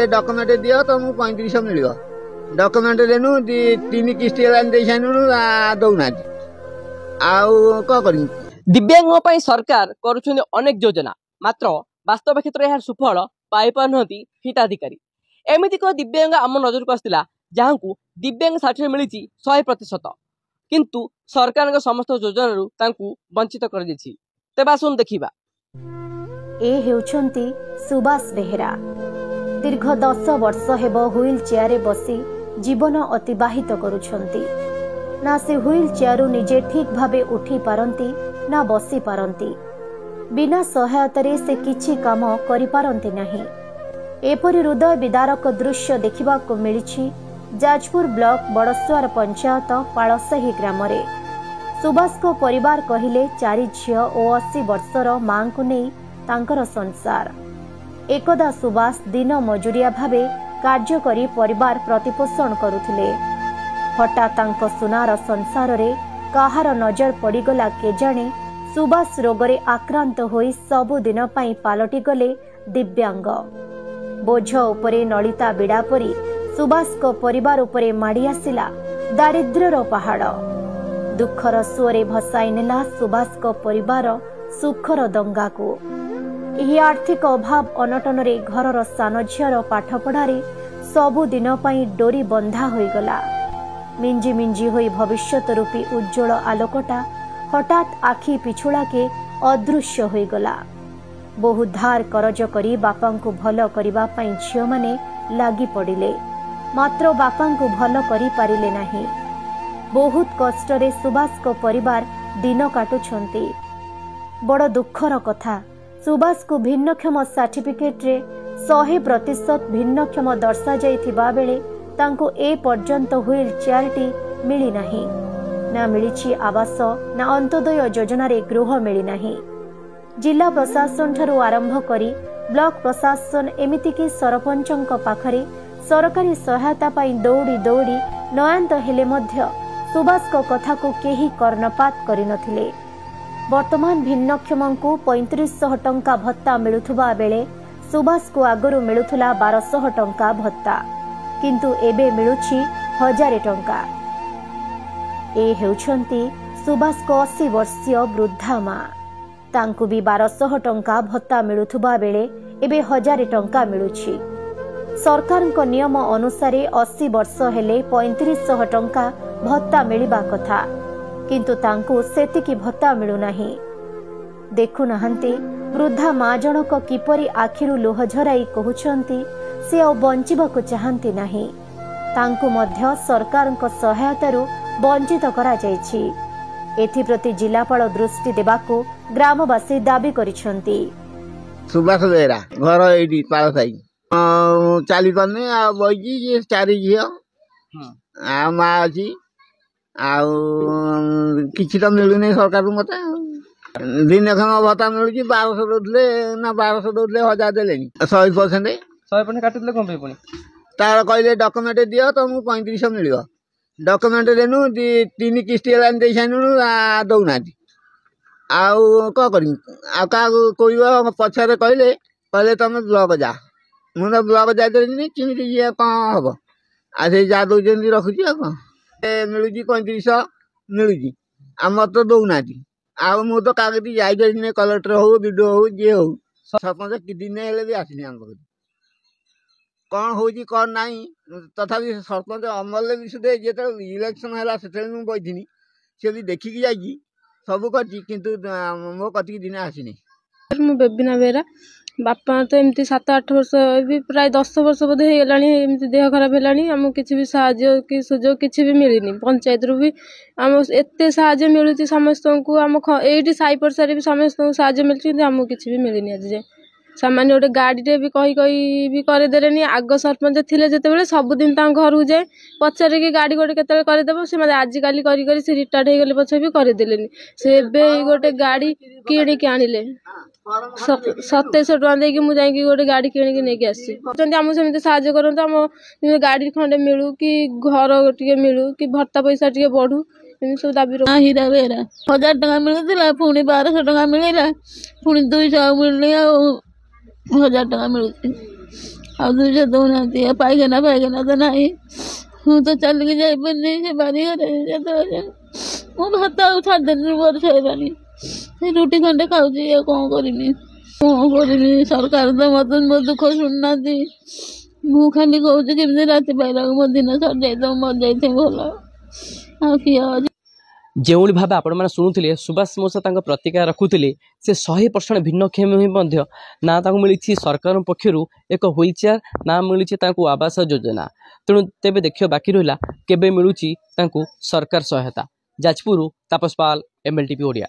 Document दियो तुमको 3500 मिल document देनु 3 किस्ती दे दौना दिव्यांग सरकार करुछन अनेक योजना मात्र वास्तव क्षेत्र यार सुफल पाई पारती हिताधिकारी एमती एक दिव्यांग आम नजर को आसला जहाँ को दिव्यांग सर्टिफिकेट मिली 100% किंतु सरकार समस्त योजना वंचित कर तेज आसन देखा ए हेउछंती सुभाष बेहेरा दीर्घ 10 वर्ष हेब व्हील चेयर बसी जीवन अतिबाहित करुछंती ना से व्हील चेयर निजे ठीक भावे उठी पारंती ना बसी पारंती बिना सहायतारे से किछि काम करि पारंती नाही। एपरि हृदय विदारक दृश्य देखिबा को मिलिछि जाजपुर ब्लॉक बड़स्वार पंचायत पालसाही ग्राम रे। सुभाष को परिवार कहिले 4 झियो और 80 वर्षर मां को नहीं तांकर संसार। एकदा सुभाष दिन मजुरिया भावे कार्य करी परिवार प्रतिपोषण करुथिले। हठात तांको सुनार संसार रे काहार नजर पड़ीगला केजाणे सुभाष रोगरे आक्रांत होई सबु दिन पाई पालटी गले दिव्यांग। बोझ उपरे नलिता बिड़ा परी सुभाष को परिवार उपरे माड़ी आसिला दारिद्र्यर पहाड़। दुखर सुअरे भसाई नेला सुभाष को परिवार सुखर दंगा को। यही आर्थिक अभाव अनटन रे घरर सान झीर पाठपढ़ारे सबु दिन पाई डोरी बंधा होई गला। मिंजी मिंजी होई भविष्यत रूपी उज्जवल आलोकटा हठात आखि पिछुड़ा के अदृश्य होई गला। बहु धार करज करी बापा को भल करिबा पई झियो माने लागी पड़िले मात्र बापा को भल करि पारिले नाही। बहुत कष्ट रे सुभाष को परिवार दिन काटुछंती। बड़ दुखर कथा सुभाष को भिन्नक्षम सर्टिफिकेट रे 100% भिन्नक्षम दर्शा जाइथिबा बेले तांको ए पर्यंत व्हील चेयरटी मिली नाही। ना मिली आवास ना अंत्योदय योजना रे गृह मिली नाही। जिला प्रशासन ठारू आरंभ करी ब्लॉक प्रशासन एमिति कि सरपंचक पाखरे सरकारी सहायता पाई दौड़ी दौड़ी नयांत हेले मध्य सुभाष को कथा को केही कर्णपात करि नथिले। वर्तमान भिन्नक्षम को 3500 टंका भत्ता मिलुथुबा बेले सुभाष को आगरु मिलुथुला 1200 टंका भत्ता किंतु एबे मिलुछि 1000 टंका। ए हेउछंती सुभाष को 80 वर्षीय वृद्धा मां तांकु भी 1200 टंका भत्ता मिलुथुबा बेले एबे 1000 टंका मिलुछि। सरकार को नियम अनुसार 80 वर्ष हेले 3500 टंका भत्ता मिलिबा कथा किंतु तांकु सेतिकी भत्ता मिलु नाही। देखु नहंती वृद्धा मां जनक किपरि आखिरु लोह झराई कहउछंती से आ बंचिबाकु चाहंती नाही। तांकु मध्य सरकार को सहायतारु वंचित करा जायछि। एथि प्रति जिलापाल दृष्टि देबाकु ग्रामवासी दाबी करिसंती। सुभाष बेहेरा घर एडी पालसाई चाली पाने आ बइजी ये 4 झियो आ मा अछि आ किछि त मिलुने सरकार मते दिन खम भत्ता मिलुछि 1200 दोले ना 1200 दोले 1000 देलेनी 100% काटिले कोन पे पुनी तार कहले डॉक्यूमेंट दियो तुमको 3500 मिल डॉक्यूमेंट देनु 3 किस्ती दे दौना कोई पछरे कहले तुम ब्लॉक जा मुझे ब्लॉक जाइए किमी कौन हम आ जा दौरान रखुची मिलूँ 3500 मिलूँ आम तो दौना मु तो कागज जाइए कलेक्टर हो विडो हो जी हो सरपंच कि दिन भी आसनी आम कौन हो कौन ना तथापि सरपंच अमल भी सुधे जो इलेक्शन है से बही सी भी देखिकी जा सब कर मो कति दिन आसनी मु बेबिना बेरा बापा तो एमती 7-8 वर्ष भी प्राय 10 वर्ष बोधे हो गलानी एमती देह खराब है आम किसी भी साहाय्य कि सुजोग किसी भी मिलनी पंचायत रू भी आम एत साहाय्य मिलूँ समस्त को आम ये साई पड़सारे भी समस्त को साहाय्य मिलती आमको किसी भी मिलनी आज जाए सामान्य गोटे गाड़ी भी कही भी करदेले आग सरपंच थे जो सबुदिन घर को जाए पचारे कि गाड़ी गोटे केतले करदेव से मतलब आजिकल करी से रिटायर्ड हो गले पछे भी करदेले से गोटे गाड़ी किणिकी आनिले 2700 टका देकी मु जाई गोटे गाड़ी किणिकी नेकी आसी आमको सेमती साहाय्य करते आम गाड़ी खंडे मिलू कि घर टे मिलू कि भत्ता पैसा टे बढ़ू सब दाबी हीरा बेरा 1000 टका मिलूला पुणी 1200 टका मिलला पुणी 200 मिलनी 1000 टका मिलूँ ଆଉ ଦୁଇଶହ ଦଉନାହାନ୍ତି। ପାଇଖାନା ତ ନାହିଁ। ମୁଁ ତ ଚାଲିକି ଯାଇପାରିନି ସେ ବାରିଘରେ ଯେତେବେଳେ ମୁଁ ଭାତ ଆଉ ଛାଡ଼ିଦେଲି ବର୍ଷ ହେଲାଣି। ସେ ରୁଟି ଖଣ୍ଡେ ଖାଉଛି ଆଉ କ'ଣ କରିବି ସରକାର ତ ମୋତେ ମୋ ଦୁଃଖ ଶୁଣୁନାହାନ୍ତି। ମୁଁ ଖାଲି କହୁଛି କେମିତି ରାତି ପାଇଲାକୁ ମୋ ଦିନ ସରିଯାଇଥିବ ମରିଯାଇଥିବ ଭଲ ଆଉ କିଏ ଅଛି। ଯେଉଁଭଳି ଭାବେ ଆପଣମାନେ ଶୁଣୁଥିଲେ ସୁବାସ ମଉସା ତାଙ୍କ ପ୍ରତିକ୍ରିୟା ରଖୁଥିଲେ ସେ 100% ଭିନ୍ନକ୍ଷମ ମଧ୍ୟ ନା ତାଙ୍କୁ ମିଳିଛି ସରକାରଙ୍କ ପକ୍ଷରୁ ଏକ ହ୍ୱିଲ୍ ଚେୟାର ନା ମିଳିଛି ତାଙ୍କୁ ଆବାସ ଯୋଜନା। ତେଣୁ ତେବେ ଦେଖିବା ବାକି ରହିଲା କେବେ ମିଳୁଛି ତାଙ୍କୁ ସରକାର ସହାୟତା। ଯାଜପୁରରୁ ତାପସ ପାଲ, MLTV ଓଡ଼ିଆ।